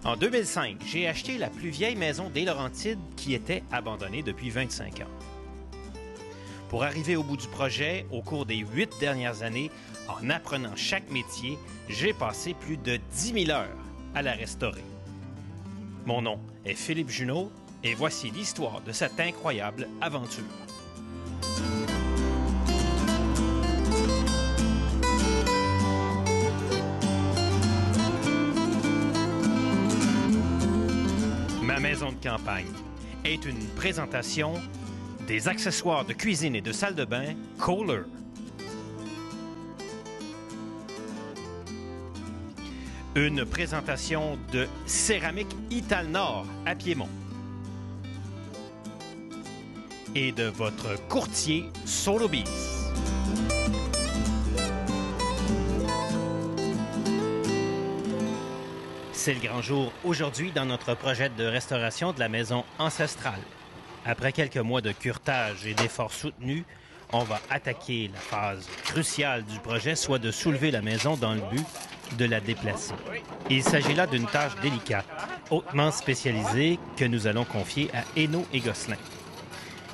En 2005, j'ai acheté la plus vieille maison des Laurentides qui était abandonnée depuis 25 ans. Pour arriver au bout du projet, au cours des 8 dernières années, en apprenant chaque métier, j'ai passé plus de 10 000 heures à la restaurer. Mon nom est Philippe Junot et voici l'histoire de cette incroyable aventure. Ma maison de campagne est une présentation des accessoires de cuisine et de salle de bain Kohler. Une présentation de Céramique Italnor à Piémont. Et de votre courtier Sotheby's. C'est le grand jour aujourd'hui dans notre projet de restauration de la maison ancestrale. Après quelques mois de curetage et d'efforts soutenus, on va attaquer la phase cruciale du projet, soit de soulever la maison dans le but de la déplacer. Il s'agit là d'une tâche délicate, hautement spécialisée, que nous allons confier à Hainaut et Gosselin.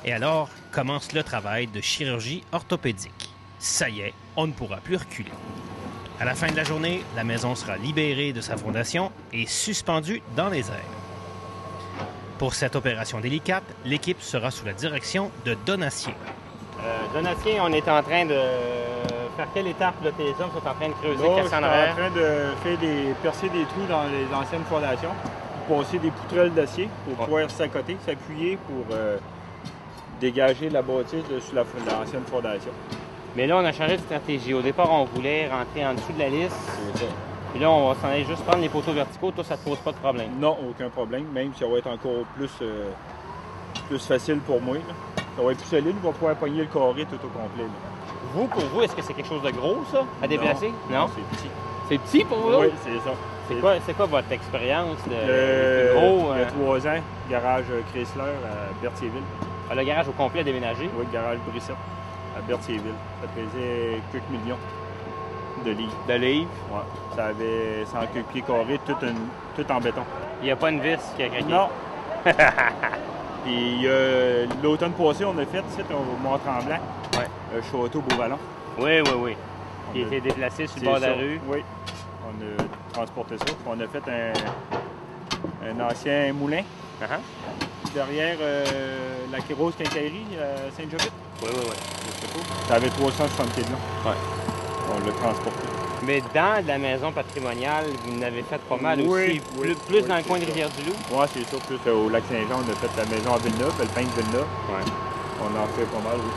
Et alors commence le travail de chirurgie orthopédique. Ça y est, on ne pourra plus reculer. À la fin de la journée, la maison sera libérée de sa fondation et suspendue dans les airs. Pour cette opération délicate, l'équipe sera sous la direction de Donatien. Donatien, on est en train de faire quelle étape? Là, tes hommes sont en train de creuser, là, casser en arrière? en train de percer des trous dans les anciennes fondations, pour passer des poutrelles d'acier pour pouvoir s'accoter, s'appuyer pour dégager la bâtisse sur l'ancienne fondation. Mais là, on a changé de stratégie. Au départ, on voulait rentrer en dessous de la lisse. C'est ça. Puis là, on va s'en aller juste prendre les poteaux verticaux. Toi, ça ne te pose pas de problème? Non, aucun problème, même si ça va être encore plus facile pour moi. Là. Ça va être plus solide, on va pouvoir pogner le carré tout au complet. Là. Pour vous, est-ce que c'est quelque chose de gros, ça, à déplacer? Non? C'est petit. C'est petit pour vous? Oui, c'est ça. C'est quoi votre expérience de plus gros? Il y a 3 ans, garage Chrysler à Berthierville. Le garage au complet à déménager? Oui, garage Brissette à Berthierville. Ça pesait quelques millions de livres. De livres? Oui. Ça avait 100 quelques pieds carrés, tout en béton. Il n'y a pas une vis qui a craqué? Non. Puis l'automne passé, on a fait au Mont-Tremblant, le château Beauvallon. Oui. Qui a été déplacé sur le bord de la rue. Oui. On a transporté ça. On a fait un ancien moulin derrière la Rose Quincaillerie à Saint-Jovite. Oui. Ça avait 360 pieds de long. Oui. On l'a transporté. Mais dans la maison patrimoniale, vous en avez fait pas mal oui, aussi. Plus dans le coin de Rivière-du-Loup? Oui, c'est ça. Plus au Lac-Saint-Jean, on a fait la maison à Villeneuve, le peintre Villeneuve. Oui. On en fait pas mal, oui.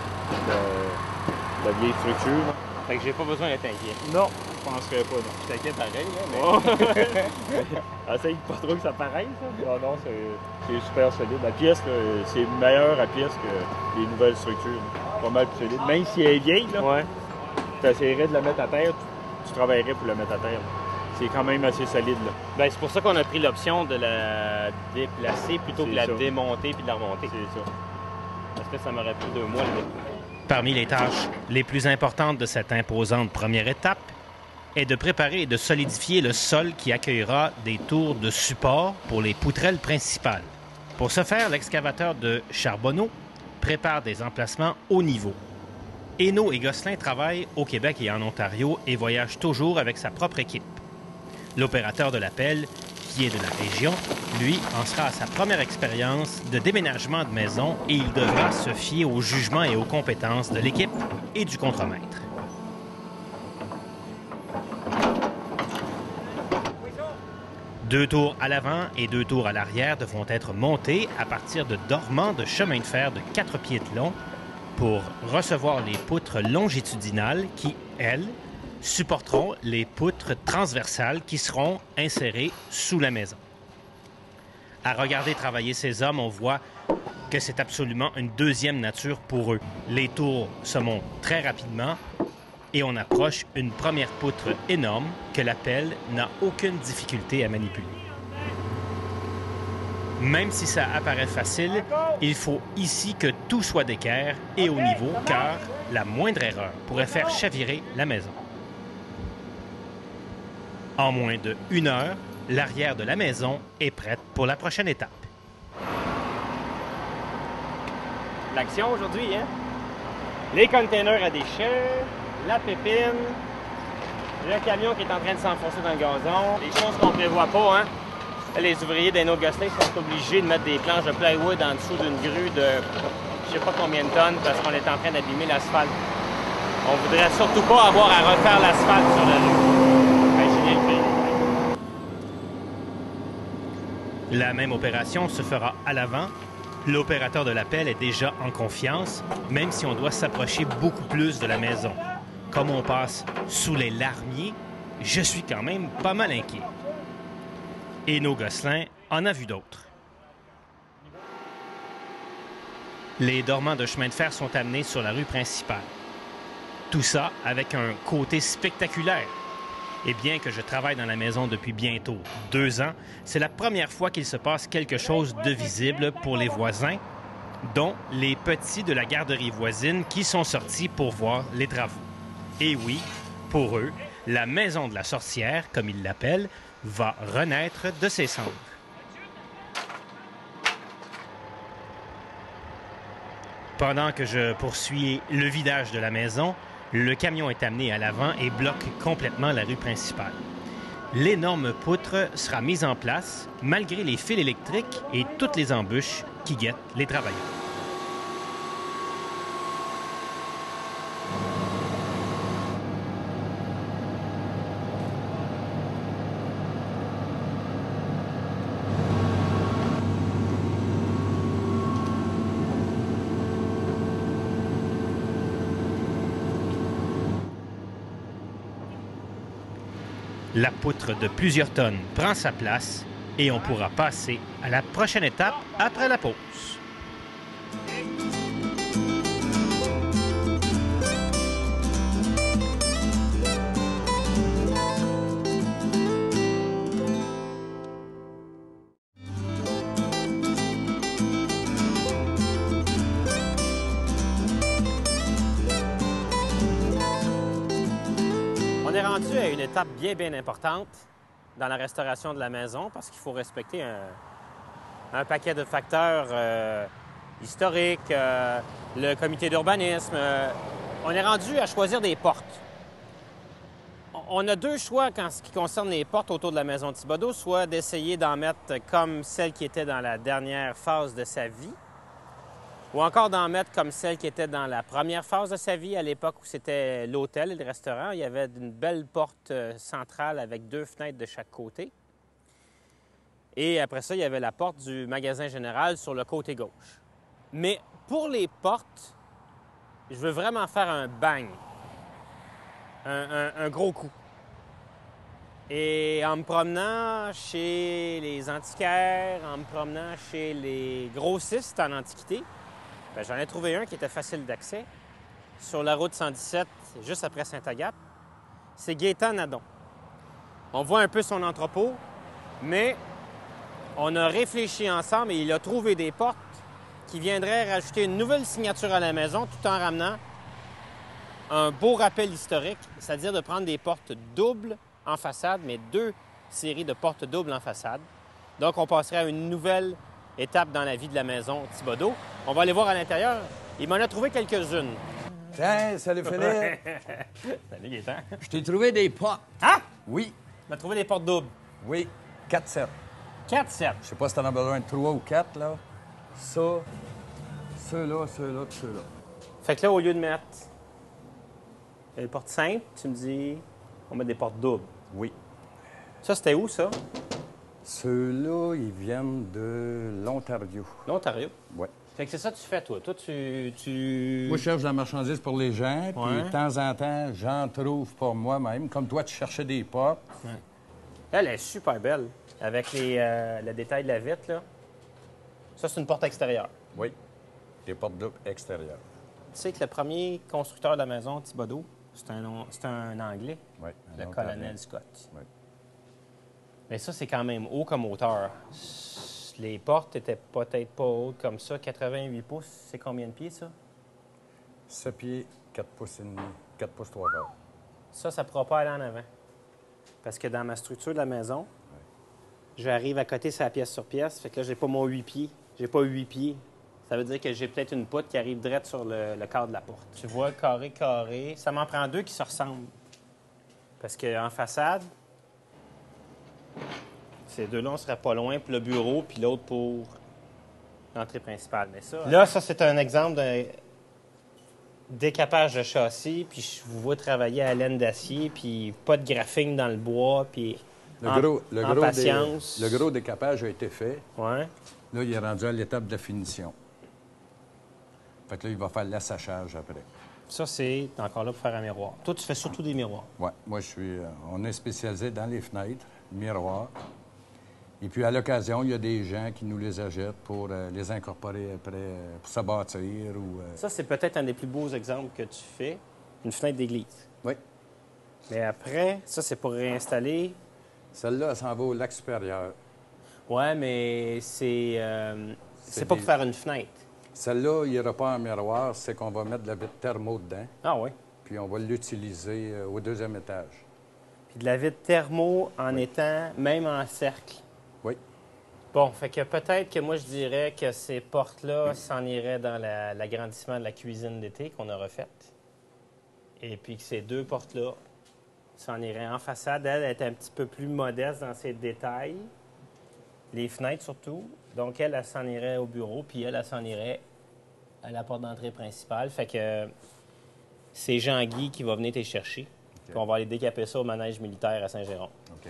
La vieille structure. Là. Fait que j'ai pas besoin d'être inquiet. Non, je penserais pas, non. Je t'inquiète pareil, mais... Essaye pas trop que ça paraisse, ça. Non, c'est super solide. La pièce, c'est meilleur à pièce que les nouvelles structures. Là. Pas mal plus solide. Même si elle est vieille, là, tu essaierais de la mettre à terre, tu travaillerais pour la mettre à terre. C'est quand même assez solide. Là. Ben, c'est pour ça qu'on a pris l'option de la déplacer plutôt que de la démonter puis de la remonter. C'est ça. Parce que ça m'aurait pris 2 mois. Parmi les tâches les plus importantes de cette imposante première étape est de préparer et de solidifier le sol qui accueillera des tours de support pour les poutrelles principales. Pour ce faire, l'excavateur de Charbonneau prépare des emplacements haut niveau. Hainaut et Gosselin travaillent au Québec et en Ontario et voyagent toujours avec sa propre équipe. L'opérateur de l'appel, qui est de la région, lui, en sera à sa première expérience de déménagement de maison et il devra se fier au jugement et aux compétences de l'équipe et du contremaître. Deux tours à l'avant et 2 tours à l'arrière devront être montés à partir de dormants de chemin de fer de 4 pieds de long pour recevoir les poutres longitudinales qui, elles, supporteront les poutres transversales qui seront insérées sous la maison. À regarder travailler ces hommes, on voit que c'est absolument une deuxième nature pour eux. Les tours se montent très rapidement et on approche une première poutre énorme que la pelle n'a aucune difficulté à manipuler. Même si ça apparaît facile, il faut ici que tout soit d'équerre et au niveau, car la moindre erreur pourrait faire chavirer la maison. En moins de 1 heure, L'arrière de la maison est prête pour la prochaine étape. L'action aujourd'hui, hein? Les containers à déchets, la pépine, le camion qui est en train de s'enfoncer dans le gazon, des choses qu'on ne prévoit pas, hein? Là, les ouvriers d'Hainaut Gosselin sont obligés de mettre des planches de plywood en dessous d'une grue de je sais pas combien de tonnes parce qu'on est en train d'abîmer l'asphalte. On voudrait surtout pas avoir à refaire l'asphalte sur la rue. Imaginez le prix. La même opération se fera à l'avant. L'opérateur de la pelle est déjà en confiance, même si on doit s'approcher beaucoup plus de la maison. Comme on passe sous les larmiers, je suis quand même pas mal inquiet. Hainaut Gosselin en a vu d'autres. Les dormants de chemin de fer sont amenés sur la rue principale. Tout ça avec un côté spectaculaire. Et bien que je travaille dans la maison depuis bientôt 2 ans, c'est la première fois qu'il se passe quelque chose de visible pour les voisins, dont les petits de la garderie voisine qui sont sortis pour voir les travaux. Et oui, pour eux, la maison de la sorcière, comme ils l'appellent, va renaître de ses cendres. Pendant que je poursuis le vidage de la maison, le camion est amené à l'avant et bloque complètement la rue principale. L'énorme poutre sera mise en place malgré les fils électriques et toutes les embûches qui guettent les travailleurs. La poutre de plusieurs tonnes prend sa place et on pourra passer à la prochaine étape après la pause. On est rendu à une étape bien importante dans la restauration de la maison parce qu'il faut respecter un paquet de facteurs historiques, le comité d'urbanisme. On est rendu à choisir des portes. On a 2 choix en ce qui concerne les portes autour de la maison Thibaudeau, soit d'essayer d'en mettre comme celle qui était dans la dernière phase de sa vie, ou encore d'en mettre comme celle qui était dans la première phase de sa vie, à l'époque où c'était l'hôtel et le restaurant. Il y avait une belle porte centrale avec 2 fenêtres de chaque côté. Et après ça, il y avait la porte du magasin général sur le côté gauche. Mais pour les portes, je veux vraiment faire un bang, un gros coup. Et en me promenant chez les antiquaires, en me promenant chez les grossistes en antiquité, bien, j'en ai trouvé un qui était facile d'accès sur la route 117, juste après Saint-Agathe. C'est Gaétan Nadon. On voit un peu son entrepôt, mais on a réfléchi ensemble et il a trouvé des portes qui viendraient rajouter une nouvelle signature à la maison tout en ramenant un beau rappel historique, c'est-à-dire de prendre des portes doubles en façade, mais 2 séries de portes doubles en façade. Donc, on passerait à une nouvelle étape dans la vie de la maison Thibaudeau. On va aller voir à l'intérieur. Il m'en a trouvé quelques-unes. Tiens, salut Philippe. Salut Gaétan. Je t'ai trouvé des portes. Ah! Oui, Il m'a trouvé des portes doubles. oui, 4-7. 4-7. Je sais pas si t'en as besoin de 3 ou 4, là. Ça, ceux-là, ceux-là, puis ceux-là. Fait que là, au lieu de mettre les portes simples, tu me dis, on met des portes doubles. Oui. Ça, c'était où, ça? Ceux-là, ils viennent de l'Ontario. L'Ontario. Oui. Fait que c'est ça que tu fais, toi. Toi, tu... Moi, je cherche de la marchandise pour les gens, puis Ouais. de temps en temps, j'en trouve pour moi-même. Comme toi, tu cherchais des portes. Elle est super belle, avec le détail de la vitre, là. Ça, c'est une porte extérieure. Oui. Des portes doubles extérieures. Tu sais que le premier constructeur de la maison, Thibaudeau, c'est un Anglais, Oui. le colonel Scott. Oui. Mais ça, c'est quand même haut comme hauteur. Les portes étaient peut-être pas hautes comme ça. 88 pouces, c'est combien de pieds, ça? 7 pieds, 4 pouces et demi, 4 pouces 3 quarts. Ça ne pourra pas aller en avant. Parce que dans ma structure de la maison, j'arrive à côté sa pièce sur pièce. Fait que là, j'ai pas mon 8 pieds. J'ai pas 8 pieds. Ça veut dire que j'ai peut-être une poutre qui arrive direct sur le cadre de la porte. Tu vois, carré, carré. Ça m'en prend 2 qui se ressemblent. Parce qu'en façade, ces deux-là, on serait pas loin pour le bureau, puis l'autre pour l'entrée principale. Mais ça, là, ça, c'est un exemple d'un décapage de châssis, puis je vous vois travailler à laine d'acier, puis pas de graphing dans le bois, puis patience. Le gros décapage a été fait. Ouais. Là, il est rendu à l'étape de finition. Fait que là, il va faire l'assachage après. Ça, c'est encore là pour faire un miroir. Toi, tu fais surtout des miroirs. Oui, moi, on est spécialisé dans les fenêtres, miroirs. Et puis, à l'occasion, il y a des gens qui nous les achètent pour les incorporer après, pour se bâtir ou... Ça, c'est peut-être un des plus beaux exemples que tu fais, une fenêtre d'église. Oui. Mais après, ça, c'est pour réinstaller. Celle-là, elle s'en va au lac supérieur. Oui, mais c'est pas pour faire une fenêtre. Celle-là, il n'y aura pas un miroir, c'est qu'on va mettre de la vitre thermo dedans. Ah oui? Puis on va l'utiliser au 2e étage. Puis de la vitre thermo en étant même en cercle. Oui. Bon, fait que peut-être que moi, je dirais que ces portes-là s'en iraient dans l'agrandissement de la cuisine d'été qu'on a refaite. Et puis que ces 2 portes-là s'en iraient en façade. Elle est un petit peu plus modeste dans ses détails. Les fenêtres surtout. Donc, elle s'en irait au bureau, puis elle s'en irait à la porte d'entrée principale. Fait que c'est Jean-Guy qui va venir te chercher. Okay. Puis on va aller décaper ça au manège militaire à Saint-Géron. OK.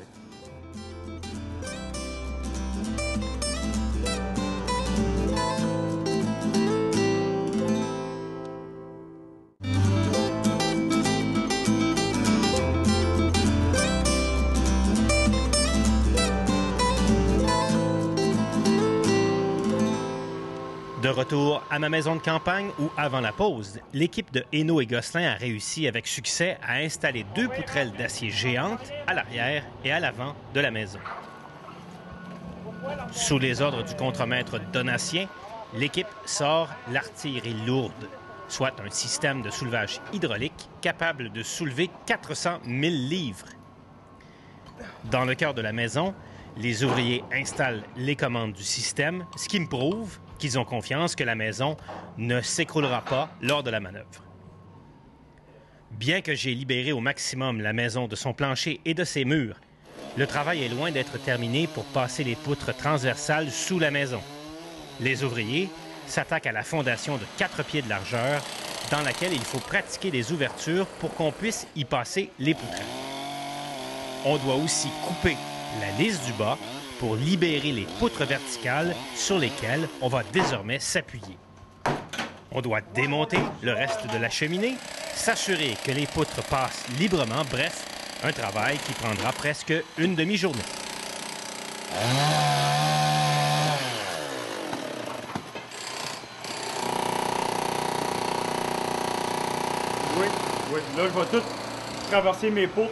De retour à ma maison de campagne où, avant la pause, l'équipe de Hainaut et Gosselin a réussi avec succès à installer 2 poutrelles d'acier géantes à l'arrière et à l'avant de la maison. Sous les ordres du contremaître Donatien, l'équipe sort l'artillerie lourde, soit un système de soulevage hydraulique capable de soulever 400 000 livres. Dans le cœur de la maison, les ouvriers installent les commandes du système, ce qui me prouve qu'ils ont confiance que la maison ne s'écroulera pas lors de la manœuvre. Bien que j'ai libéré au maximum la maison de son plancher et de ses murs, le travail est loin d'être terminé pour passer les poutres transversales sous la maison. Les ouvriers s'attaquent à la fondation de 4 pieds de largeur dans laquelle il faut pratiquer des ouvertures pour qu'on puisse y passer les poutrelles. On doit aussi couper la lisse du bas pour libérer les poutres verticales sur lesquelles on va désormais s'appuyer. On doit démonter le reste de la cheminée, s'assurer que les poutres passent librement, bref, un travail qui prendra presque une demi-journée. Oui. Là, je vais tout traverser mes poutres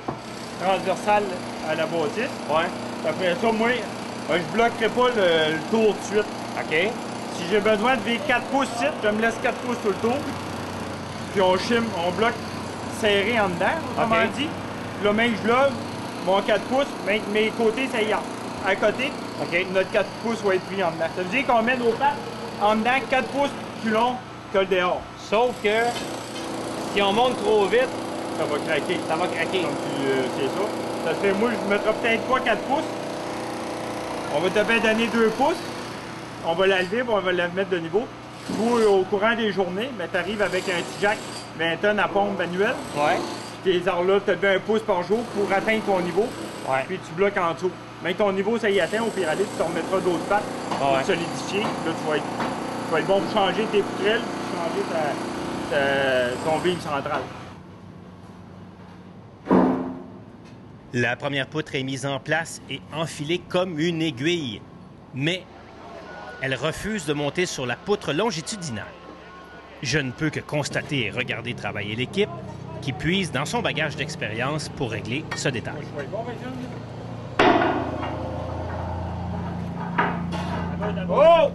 transversales à la bâtisse. Ouais. Après ça, moi, je bloquerai pas le tour de suite. OK. Si j'ai besoin de vivre 4 pouces ici, je me laisse 4 pouces tout le tour. Puis on bloque serré en dedans, autrement dit. Là, même je lève mon 4 pouces, mes côtés, ça y est. À côté, notre 4 pouces va être pris en dedans. Ça veut dire qu'on met nos pattes en dedans 4 pouces plus long que le dehors. Sauf que si on monte trop vite, ça va craquer. Ça va craquer. Comme tu sais ça. Ça fait, moi, je mettrai peut-être pas 4 pouces. On va te donner 2 pouces. On va la lever, on va la mettre de niveau. Ou au courant des journées, tu arrives avec un petit jack 20 tonnes à pompe manuelle. Ouais. Tes arbres-là, tu te donnes 1 pouce par jour pour atteindre ton niveau. Ouais. Puis tu bloques en dessous. Même ton niveau, ça y atteint, au pire aller, tu te remettras d'autres pattes pour te solidifier. Là, tu vas être bon pour changer tes poutrelles, pour changer ton beam central. La première poutre est mise en place et enfilée comme une aiguille. Mais elle refuse de monter sur la poutre longitudinale. Je ne peux que constater et regarder travailler l'équipe qui puise dans son bagage d'expérience pour régler ce détail. Oh!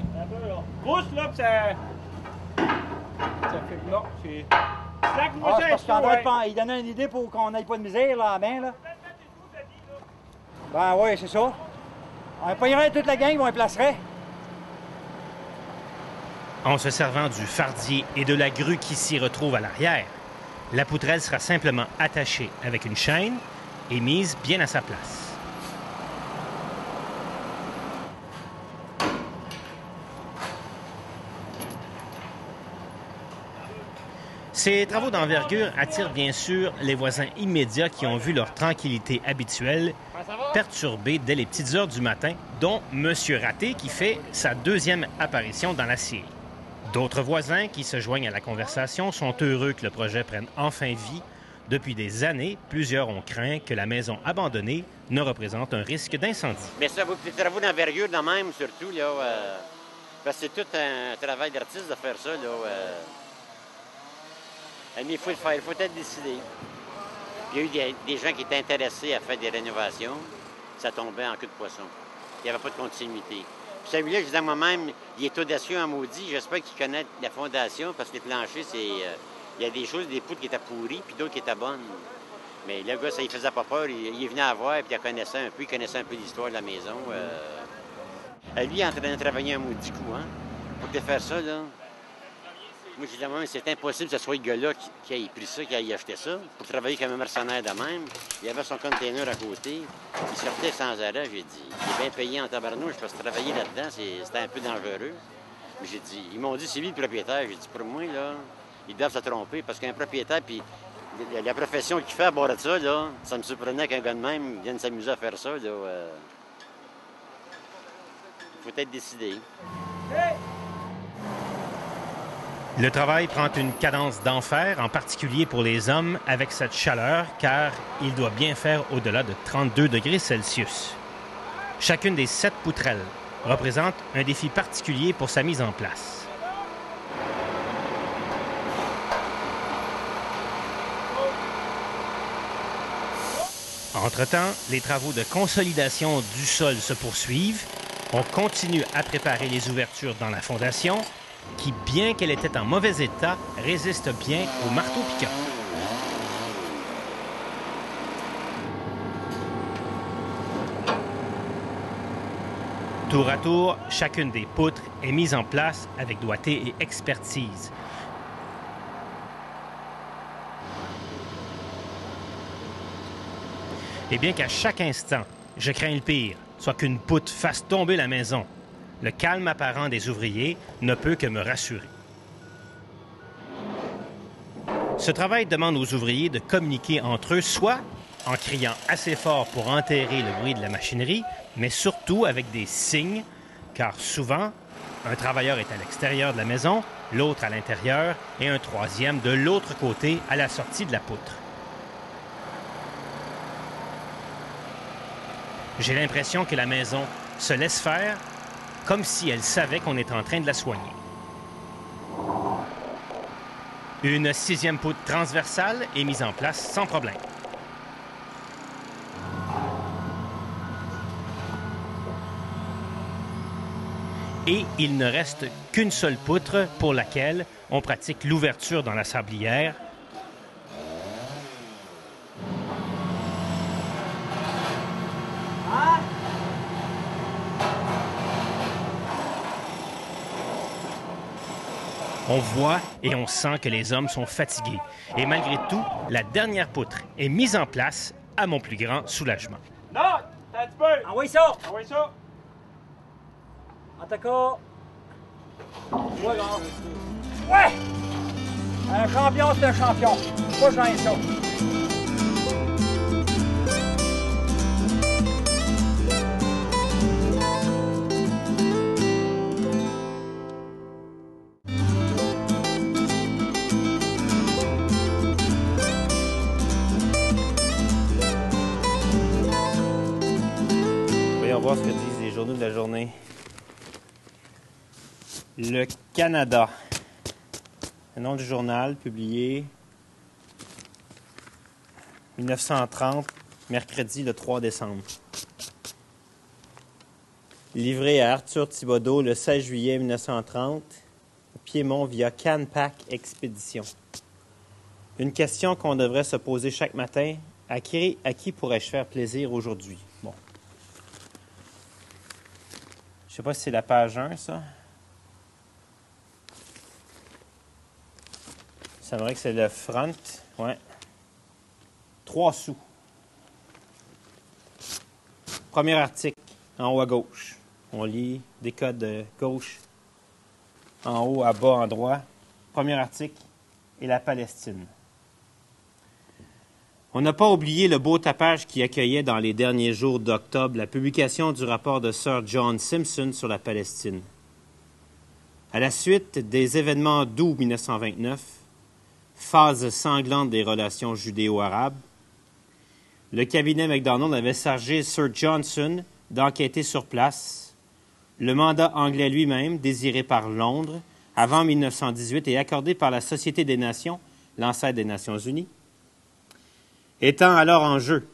Pousse là, pis ça fait... Non, c'est... C'est parce qu'il donnait une idée pour qu'on n'aille pas de misère là, à la main, là. Ben oui, c'est ça. On pognerait toute la gang, on les placerait. En se servant du fardier et de la grue qui s'y retrouve à l'arrière, la poutrelle sera simplement attachée avec une chaîne et mise bien à sa place. Ces travaux d'envergure attirent bien sûr les voisins immédiats qui ont vu leur tranquillité habituelle perturbée dès les petites heures du matin, dont M. Raté qui fait sa deuxième apparition dans la série. D'autres voisins qui se joignent à la conversation sont heureux que le projet prenne enfin vie. Depuis des années, plusieurs ont craint que la maison abandonnée ne représente un risque d'incendie. Mais ça, des travaux d'envergure de même, surtout, là, parce que c'est tout un travail d'artiste de faire ça, là. Mais il faut le faire, il faut être décidé. Il y a eu des gens qui étaient intéressés à faire des rénovations. Ça tombait en queue de poisson. Il n'y avait pas de continuité. Puis celui-là, je disais à moi-même, il est audacieux en maudit. J'espère qu'il connaît la fondation, parce que les planchers, c'est... il y a des choses, des poutres qui étaient pourries, puis d'autres qui étaient bonnes. Mais le gars, ça ne faisait pas peur. Il venait à voir, puis il connaissait un peu. Il connaissait un peu l'histoire de la maison. Lui, il est en train de travailler un maudit coup, hein. Pour défaire ça, là... Moi, je disais, c'est impossible que ce soit le gars-là qui ait pris ça, qui ait acheté ça, pour travailler comme un mercenaire de même. Il avait son container à côté. Il sortait sans arrêt. J'ai dit, il est bien payé en tabarnouche parce que travailler là-dedans, c'était un peu dangereux. Mais j'ai dit, ils m'ont dit, c'est lui le propriétaire. J'ai dit, pour moi, là, ils doivent se tromper parce qu'un propriétaire, puis la profession qu'il fait à bord de ça, là, ça me surprenait qu'un gars de même vienne s'amuser à faire ça. Il faut être décidé. Hey! Le travail prend une cadence d'enfer, en particulier pour les hommes avec cette chaleur, car il doit bien faire au-delà de 32 degrés Celsius. Chacune des 7 poutrelles représente un défi particulier pour sa mise en place. Entre-temps, les travaux de consolidation du sol se poursuivent. On continue à préparer les ouvertures dans la fondation, qui, bien qu'elle était en mauvais état, résiste bien au marteau-piqueur. Tour à tour, chacune des poutres est mise en place avec doigté et expertise. Et bien qu'à chaque instant, je crains le pire, soit qu'une poutre fasse tomber la maison, le calme apparent des ouvriers ne peut que me rassurer. Ce travail demande aux ouvriers de communiquer entre eux, soit en criant assez fort pour enterrer le bruit de la machinerie, mais surtout avec des signes, car souvent, un travailleur est à l'extérieur de la maison, l'autre à l'intérieur et un troisième de l'autre côté à la sortie de la poutre. J'ai l'impression que la maison se laisse faire comme si elle savait qu'on est en train de la soigner. Une 6e poutre transversale est mise en place sans problème. Et il ne reste qu'une seule poutre pour laquelle on pratique l'ouverture dans la sablière. On voit et on sent que les hommes sont fatigués. Et malgré tout, la dernière poutre est mise en place à mon plus grand soulagement. Non! T'as un petit peu! Envoie ça! Envoie ça! Attaquant! Ouais, gars! Ouais! Un champion, c'est un champion. Moi, j'en ai ça. Voyons voir ce que disent les journaux de la journée. Le Canada. Le nom du journal, publié 1930, mercredi le 3 décembre. Livré à Arthur Thibodeau le 16 juillet 1930, au Piémont via Canpack Expédition. Une question qu'on devrait se poser chaque matin, à qui pourrais-je faire plaisir aujourd'hui? Bon. Je sais pas si c'est la page 1, ça. Ça me dirait que c'est le front. Ouais. 3 sous. Premier article, en haut à gauche. On lit des codes de gauche. En haut, à bas, en droit. Premier article et la Palestine. On n'a pas oublié le beau tapage qui accueillait dans les derniers jours d'octobre la publication du rapport de Sir John Simpson sur la Palestine. À la suite des événements d'août 1929, phase sanglante des relations judéo-arabes, le cabinet McDonald avait chargé Sir Johnson d'enquêter sur place. Le mandat anglais lui-même, désiré par Londres avant 1918 et accordé par la Société des Nations, l'ancêtre des Nations unies, étant alors en jeu,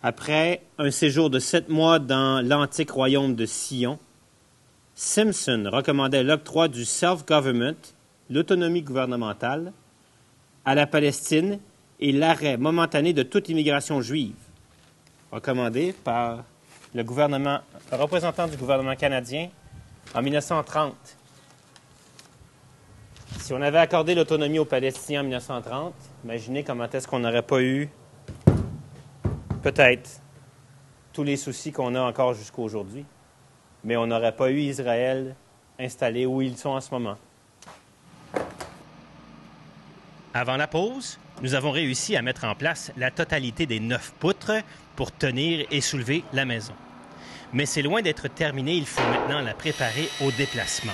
après un séjour de 7 mois dans l'antique royaume de Sion, Simpson recommandait l'octroi du self-government, l'autonomie gouvernementale, à la Palestine et l'arrêt momentané de toute immigration juive, recommandé par le représentant du gouvernement canadien en 1930. Si on avait accordé l'autonomie aux Palestiniens en 1930, imaginez comment est-ce qu'on n'aurait pas eu, peut-être, tous les soucis qu'on a encore jusqu'à aujourd'hui, mais on n'aurait pas eu Israël installé où ils sont en ce moment. Avant la pause, nous avons réussi à mettre en place la totalité des 9 poutres pour tenir et soulever la maison. Mais c'est loin d'être terminé, il faut maintenant la préparer au déplacement.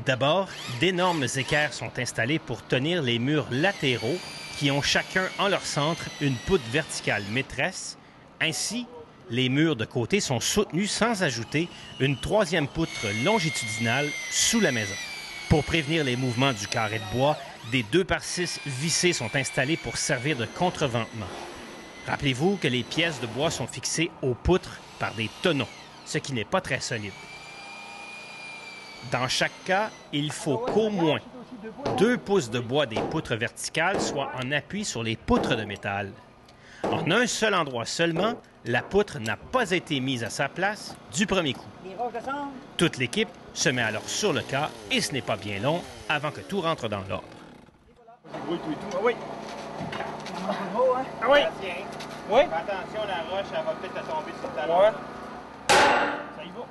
D'abord, d'énormes équerres sont installés pour tenir les murs latéraux qui ont chacun en leur centre une poutre verticale maîtresse. Ainsi, les murs de côté sont soutenus sans ajouter une 3e poutre longitudinale sous la maison. Pour prévenir les mouvements du carré de bois, des 2x6 vissés sont installés pour servir de contreventement. Rappelez-vous que les pièces de bois sont fixées aux poutres par des tenons, ce qui n'est pas très solide. Dans chaque cas, il faut qu'au moins 2 pouces de bois des poutres verticales soient en appui sur les poutres de métal. En un seul endroit seulement, la poutre n'a pas été mise à sa place du premier coup. Toute l'équipe se met alors sur le cas et ce n'est pas bien long avant que tout rentre dans l'ordre. Ah oui. Ah oui? Oui? Attention, la roche, elle va peut-être tomber sur ta roche. Ça y va.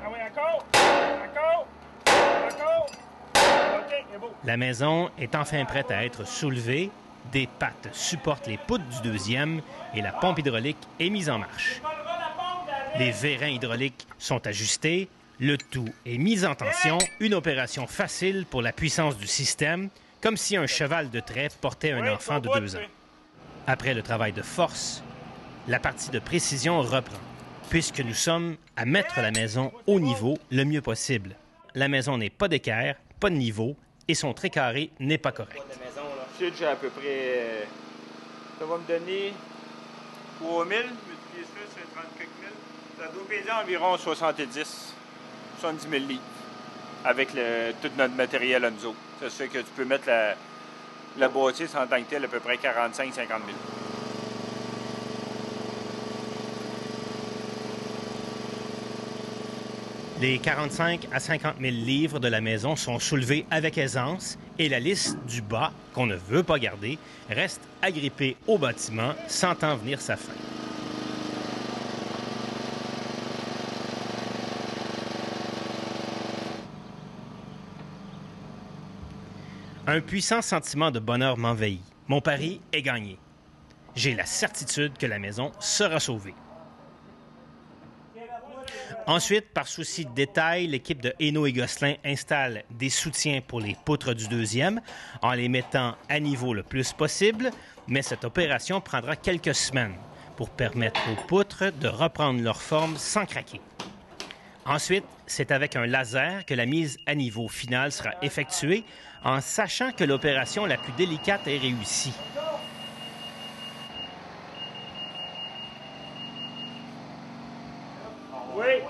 Ah oui, encore. OK, c'est beau. La maison est enfin prête à être soulevée. Des pattes supportent les poutres du 2e et la pompe hydraulique est mise en marche. Les vérins hydrauliques sont ajustés. Le tout est mis en tension, une opération facile pour la puissance du système, comme si un cheval de trait portait un enfant de 2 ans. Après le travail de force, la partie de précision reprend, puisque nous sommes à mettre la maison au niveau le mieux possible. La maison n'est pas d'équerre, pas de niveau, et son trait carré n'est pas correct. Sud, j'ai à peu près... ça va me donner 3000, multiplier ça, c'est 30 quelques mille. Ça doit peser environ 70 000 livres avec tout notre matériel en nous autres. Ça fait que tu peux mettre la bâtisse en tant que telle à peu près 45-50 000. Les 45 à 50 000 livres de la maison sont soulevés avec aisance et la lisse du bas, qu'on ne veut pas garder, reste agrippée au bâtiment, sentant venir sa fin. Un puissant sentiment de bonheur m'envahit. Mon pari est gagné. J'ai la certitude que la maison sera sauvée. Ensuite, par souci de détail, l'équipe de Hainaut et Gosselin installe des soutiens pour les poutres du 2e en les mettant à niveau le plus possible, mais cette opération prendra quelques semaines pour permettre aux poutres de reprendre leur forme sans craquer. Ensuite, c'est avec un laser que la mise à niveau finale sera effectuée en sachant que l'opération la plus délicate est réussie. Oui.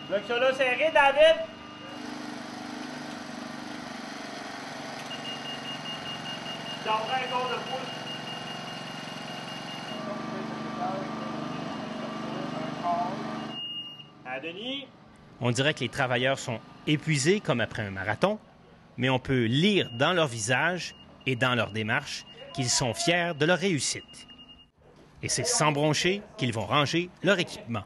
Bloc ça là serré, David. J'en prends un quart de pouce. Ah, Denis? On dirait que les travailleurs sont épuisés comme après un marathon, mais on peut lire dans leur visage et dans leur démarche qu'ils sont fiers de leur réussite. Et c'est sans broncher qu'ils vont ranger leur équipement.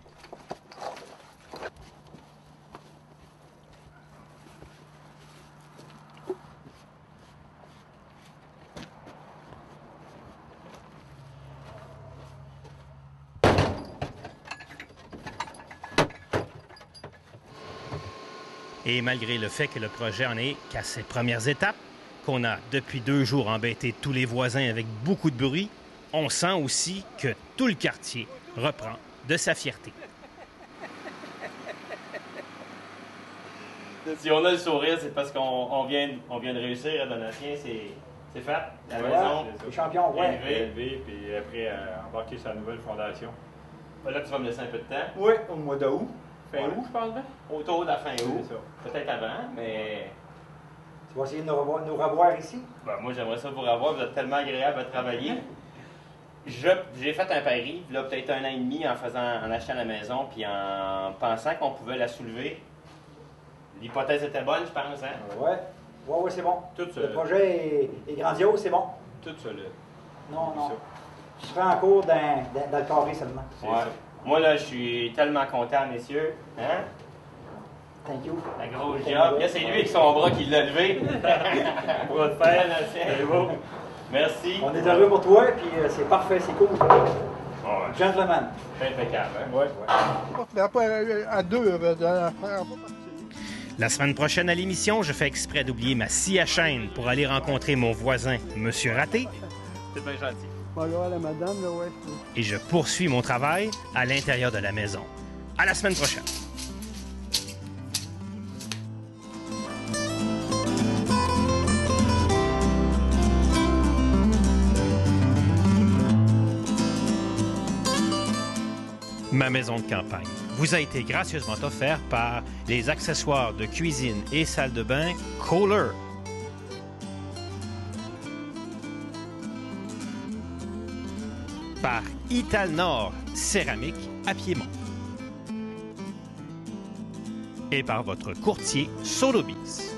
Et malgré le fait que le projet en est qu'à ses premières étapes, qu'on a depuis 2 jours embêté tous les voisins avec beaucoup de bruit, on sent aussi que tout le quartier reprend de sa fierté. Si on a le sourire, c'est parce qu'on vient de réussir à Donatien, c'est fait. La Ouais, maison, les champions, ouais. Élevé, puis après, embarquer sa nouvelle fondation. là, tu vas me laisser un peu de temps. Oui, au mois d'août. Fin août, je pense, bien? Autour de la fin août. C'est ça. Peut-être avant, mais Tu vas essayer de nous revoir ici? ben, moi, j'aimerais ça vous revoir. Vous êtes tellement agréable à travailler. J'ai fait un pari, là, peut-être 1 an et demi, en achetant la maison, puis en pensant qu'on pouvait la soulever. L'hypothèse était bonne, je pense, hein? Oui, c'est bon. Tout ça. Le projet est grandiose, c'est bon. Tout ça, là. Non, non. Ça. Je serai en cours dans le carré seulement. Ouais. Moi, là, je suis tellement content, messieurs. Hein? Thank you. La grosse job. Là, c'est lui avec son bras qui l'a levé. Bras de fer, là, c'est beau. Merci. On est heureux pour toi, puis c'est parfait, c'est cool. Ouais. Gentleman. C'est impeccable, hein? Ouais. Mais après, à 2, La semaine prochaine à l'émission, je fais exprès d'oublier ma scie à chaîne pour aller rencontrer mon voisin, Monsieur Raté, C'est bien gentil. la madame, là, ouais. et je poursuis mon travail à l'intérieur de la maison. À la semaine prochaine. Ma maison de campagne vous a été gracieusement offert par les accessoires de cuisine et salle de bain Kohler. Par Italnor Céramique à Piémont. Et par votre courtier Sotheby's.